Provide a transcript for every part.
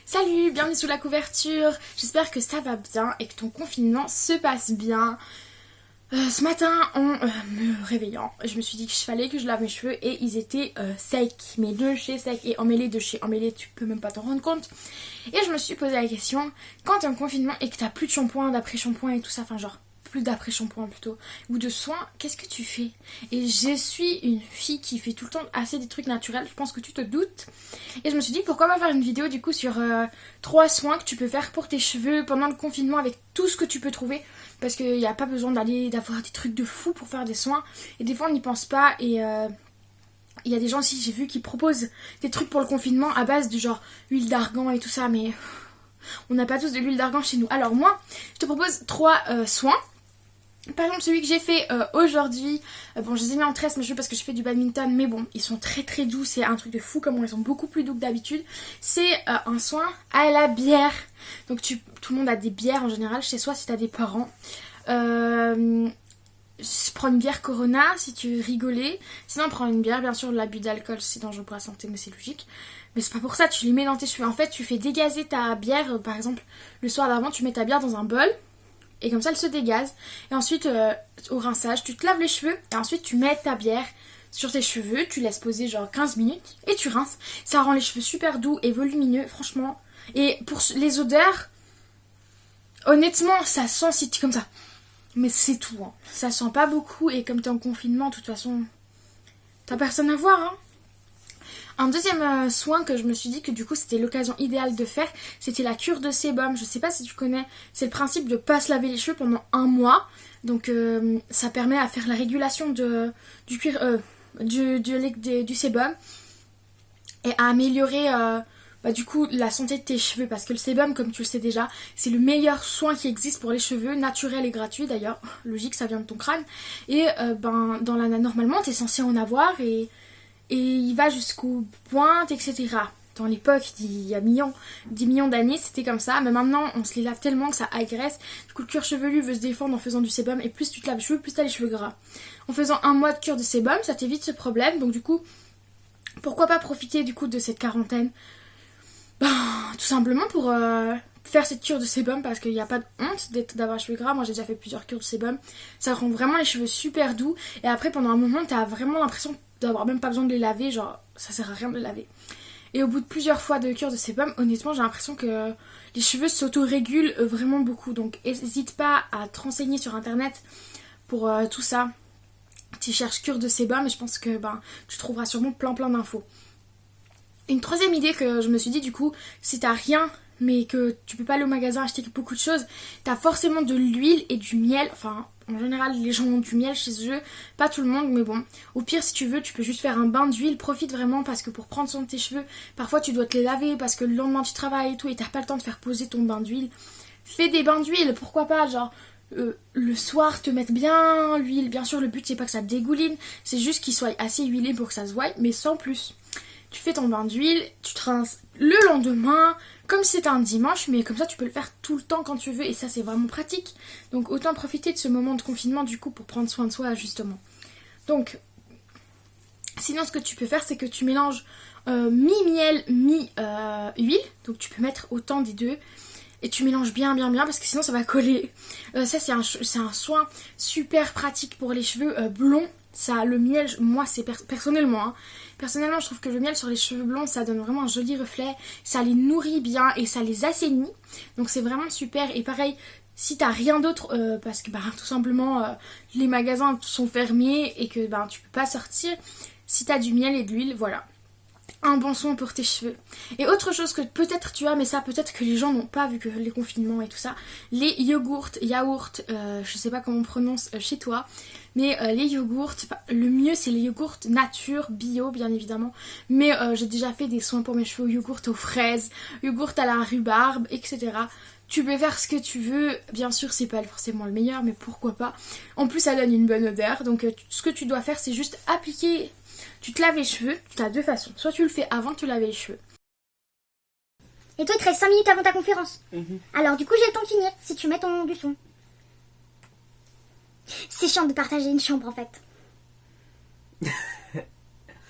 Salut, bienvenue sous la couverture. J'espère que ça va bien et que ton confinement se passe bien. Ce matin, en me réveillant, je me suis dit qu'il fallait que je lave mes cheveux et ils étaient secs, mais de chez secs et emmêlés de chez emmêlés, tu peux même pas t'en rendre compte. Et je me suis posé la question, quand t'es en confinement et que t'as plus de shampoing, d'après-shampoing et tout ça, enfin genre plus d'après-shampoing plutôt, ou de soins, qu'est-ce que tu fais? Et je suis une fille qui fait tout le temps assez des trucs naturels, je pense que tu te doutes. Et je me suis dit pourquoi pas faire une vidéo du coup sur 3 soins que tu peux faire pour tes cheveux pendant le confinement avec tout ce que tu peux trouver. Parce qu'il n'y a pas besoin d'avoir des trucs de fou pour faire des soins. Et des fois on n'y pense pas et... il y a des gens aussi, j'ai vu, qui proposent des trucs pour le confinement à base de genre huile d'argan et tout ça, mais on n'a pas tous de l'huile d'argan chez nous. Alors moi, je te propose 3 soins. Par exemple, celui que j'ai fait aujourd'hui, bon, je les ai mis en tresse mes cheveux parce que je fais du badminton, mais bon, ils sont très très doux, c'est un truc de fou comment ils sont beaucoup plus doux que d'habitude. C'est un soin à la bière. Donc tout le monde a des bières en général chez soi si t'as des parents. Prends une bière Corona si tu veux rigoler. Sinon, prends une bière, bien sûr, l'abus d'alcool c'est dangereux pour la santé, mais c'est logique. Mais c'est pas pour ça, tu les mets dans tes cheveux. En fait, tu fais dégazer ta bière, par exemple, le soir d'avant, tu mets ta bière dans un bol. Et comme ça, elle se dégaze. Et ensuite, au rinçage, tu te laves les cheveux. Et ensuite, tu mets ta bière sur tes cheveux. Tu laisses poser genre 15 minutes. Et tu rinces. Ça rend les cheveux super doux et volumineux, franchement. Et pour les odeurs, honnêtement, ça sent si tu comme ça. Mais c'est tout. Hein. Ça sent pas beaucoup. Et comme t'es en confinement, de toute façon, t'as personne à voir. Hein. Un deuxième soin que je me suis dit que du coup c'était l'occasion idéale de faire, c'était la cure de sébum. Je sais pas si tu connais, c'est le principe de pas se laver les cheveux pendant 1 mois. Donc ça permet à faire la régulation du sébum et à améliorer du coup la santé de tes cheveux. Parce que le sébum, comme tu le sais déjà, c'est le meilleur soin qui existe pour les cheveux, naturel et gratuit d'ailleurs. Logique, ça vient de ton crâne. Et normalement t'es censé en avoir et il va jusqu'aux pointes, etc. Dans l'époque, il y a 10 millions d'années, c'était comme ça. Mais maintenant, on se les lave tellement que ça agresse. Du coup, le cuir chevelu veut se défendre en faisant du sébum. Et plus tu te laves les cheveux, plus tu as les cheveux gras. En faisant 1 mois de cure de sébum, ça t'évite ce problème. Donc du coup, pourquoi pas profiter du coup de cette quarantaine? Tout simplement pour faire cette cure de sébum. Parce qu'il n'y a pas de honte d'avoir les cheveux gras. Moi, j'ai déjà fait plusieurs cures de sébum. Ça rend vraiment les cheveux super doux. Et après, pendant un moment, tu as vraiment l'impression d'avoir même pas besoin de les laver, genre ça sert à rien de les laver. Et au bout de plusieurs fois de cure de sébum, honnêtement j'ai l'impression que les cheveux s'auto-régulent vraiment beaucoup. Donc n'hésite pas à te renseigner sur internet pour tout ça. Tu cherches cure de sébum et je pense que tu trouveras sûrement plein d'infos. Une troisième idée que je me suis dit du coup, si t'as rien mais que tu peux pas aller au magasin acheter beaucoup de choses, t'as forcément de l'huile et du miel, enfin en général les gens ont du miel chez eux, pas tout le monde mais bon, au pire si tu veux tu peux juste faire un bain d'huile, profite vraiment parce que pour prendre soin de tes cheveux, parfois tu dois te les laver parce que le lendemain tu travailles et tout et t'as pas le temps de faire poser ton bain d'huile. Fais des bains d'huile, pourquoi pas, genre le soir te mettre bien l'huile, bien sûr le but c'est pas que ça dégouline, c'est juste qu'il soit assez huilé pour que ça se voie mais sans plus. Tu fais ton bain d'huile, tu te rinces le lendemain, comme si c'était un dimanche, mais comme ça tu peux le faire tout le temps quand tu veux et ça c'est vraiment pratique. Donc autant profiter de ce moment de confinement du coup pour prendre soin de soi justement. Donc, sinon ce que tu peux faire c'est que tu mélanges mi-miel, mi-huile, donc tu peux mettre autant des deux. Et tu mélanges bien parce que sinon ça va coller. Ça c'est un soin super pratique pour les cheveux blonds. Ça, le miel, moi c'est personnellement, je trouve que le miel sur les cheveux blonds ça donne vraiment un joli reflet, ça les nourrit bien et ça les assainit, donc c'est vraiment super. Et pareil, si t'as rien d'autre, parce que tout simplement les magasins sont fermés et que tu peux pas sortir, si t'as du miel et de l'huile, voilà. Un bon soin pour tes cheveux. Et autre chose que peut-être tu as, mais ça peut-être que les gens n'ont pas vu que les confinements et tout ça, les yaourts, je sais pas comment on prononce chez toi, mais les yaourts, le mieux c'est les yaourts nature, bio bien évidemment, mais j'ai déjà fait des soins pour mes cheveux, yaourts aux fraises, yaourts à la rhubarbe, etc. Tu peux faire ce que tu veux, bien sûr c'est pas forcément le meilleur, mais pourquoi pas. En plus ça donne une bonne odeur, donc ce que tu dois faire c'est juste appliquer. Tu te laves les cheveux, tu as 2 façons. Soit tu le fais avant de te laver les cheveux. Et toi, il te reste 5 minutes avant ta conférence. Alors, du coup, j'ai le temps de finir si tu mets du son. C'est chiant de partager une chambre en fait.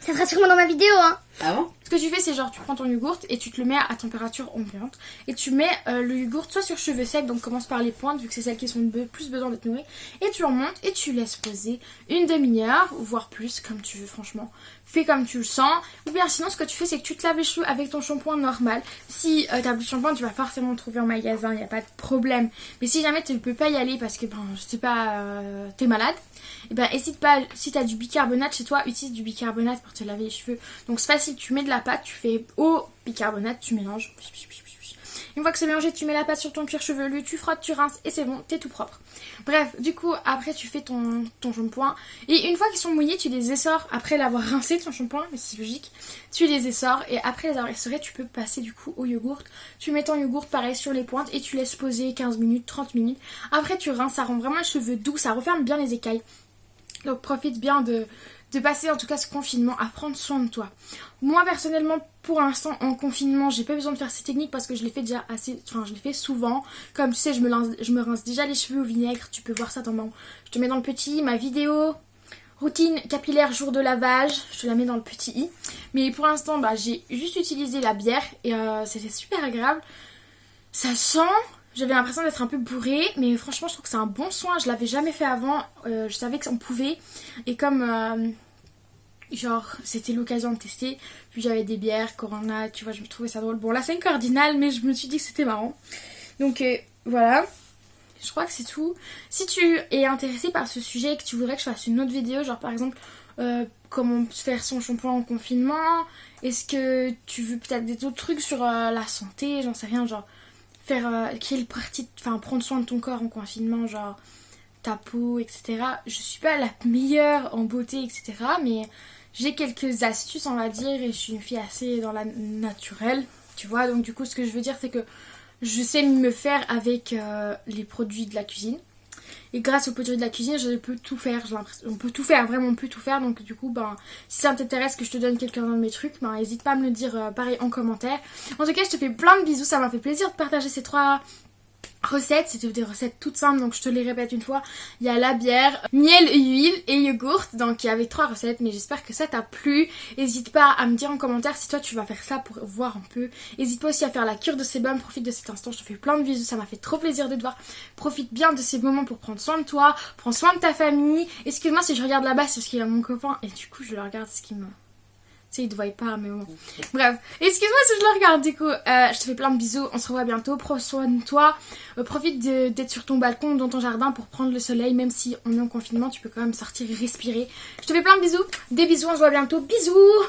Ça sera sûrement dans ma vidéo, hein. Ah bon? que tu fais, c'est genre tu prends ton yogourt et tu te le mets à température ambiante. Et tu mets le yogourt soit sur cheveux secs, donc commence par les pointes vu que c'est celles qui sont plus besoin d'être nourries. Et tu remontes et tu laisses poser une demi-heure, voire plus, comme tu veux franchement. Fais comme tu le sens. Ou bien sinon ce que tu fais c'est que tu te laves les cheveux avec ton shampoing normal. Si t'as plus de shampoing, tu vas forcément le trouver en magasin, il n'y a pas de problème. Mais si jamais tu ne peux pas y aller parce que je sais pas, t'es malade, et ben n'hésite pas, si t'as du bicarbonate chez toi, utilise du bicarbonate pour te laver les cheveux. Donc c'est facile, tu mets de la pâte, tu fais au bicarbonate, tu mélanges. Une fois que c'est mélangé, tu mets la pâte sur ton cuir chevelu, tu frottes, tu rinces et c'est bon, t'es tout propre. Bref, du coup, après tu fais ton shampoing. Et une fois qu'ils sont mouillés, tu les essores après l'avoir rincé ton shampoing, mais c'est logique. Tu les essores et après les avoir essorés, tu peux passer du coup au yogourt. Tu mets ton yogourt pareil sur les pointes et tu laisses poser 15 minutes, 30 minutes. Après tu rinces, ça rend vraiment les cheveux doux, ça referme bien les écailles. Donc profite bien de passer en tout cas ce confinement à prendre soin de toi. Moi personnellement pour l'instant en confinement j'ai pas besoin de faire ces techniques parce que je l'ai fait déjà assez, je l'ai fait souvent. Comme tu sais je me rince déjà les cheveux au vinaigre, tu peux voir ça je te mets dans le petit ma vidéo routine capillaire jour de lavage, je te la mets dans le petit i. Mais pour l'instant j'ai juste utilisé la bière et c'était super agréable. Ça sent... J'avais l'impression d'être un peu bourrée, mais franchement je trouve que c'est un bon soin, je l'avais jamais fait avant, je savais que ça en pouvait, et comme c'était l'occasion de tester, puis j'avais des bières, Corona, tu vois, je me trouvais ça drôle. Bon là c'est une cardinale, mais je me suis dit que c'était marrant. Donc voilà, je crois que c'est tout. Si tu es intéressé par ce sujet et que tu voudrais que je fasse une autre vidéo, genre par exemple comment faire son shampoing en confinement, est-ce que tu veux peut-être des autres trucs sur la santé, j'en sais rien, genre... faire prendre soin de ton corps en confinement, genre ta peau, etc. Je suis pas la meilleure en beauté, etc. Mais j'ai quelques astuces, on va dire, et je suis une fille assez dans la naturelle, tu vois. Donc du coup, ce que je veux dire, c'est que je sais me faire avec les produits de la cuisine. Et grâce aux produits de la cuisine, je peux tout faire. On peut tout faire, vraiment on peut tout faire. Donc du coup, si ça t'intéresse que je te donne quelques-uns de mes trucs, n'hésite pas à me le dire pareil en commentaire. En tout cas, je te fais plein de bisous. Ça m'a fait plaisir de partager ces 3 recettes. C'était des recettes toutes simples, donc je te les répète une fois. Il y a la bière, miel, huile et yogourt. Donc il y avait 3 recettes, mais j'espère que ça t'a plu. N'hésite pas à me dire en commentaire si toi tu vas faire ça pour voir un peu. N'hésite pas aussi à faire la cure de sébum. Profite de cet instant, je te fais plein de bisous. Ça m'a fait trop plaisir de te voir. Profite bien de ces moments pour prendre soin de toi. Prends soin de ta famille. Excuse-moi si je regarde là-bas, c'est parce qu'il y a mon copain. Et du coup je le regarde ce qu'il me... Tu sais, il te voit pas, mais bon. Bref, excuse-moi si je le regarde, du coup. Je te fais plein de bisous, on se revoit bientôt. Prends soin de toi. Profite d'être sur ton balcon, dans ton jardin pour prendre le soleil. Même si on est en confinement, tu peux quand même sortir et respirer. Je te fais plein de bisous. Des bisous, on se voit bientôt. Bisous!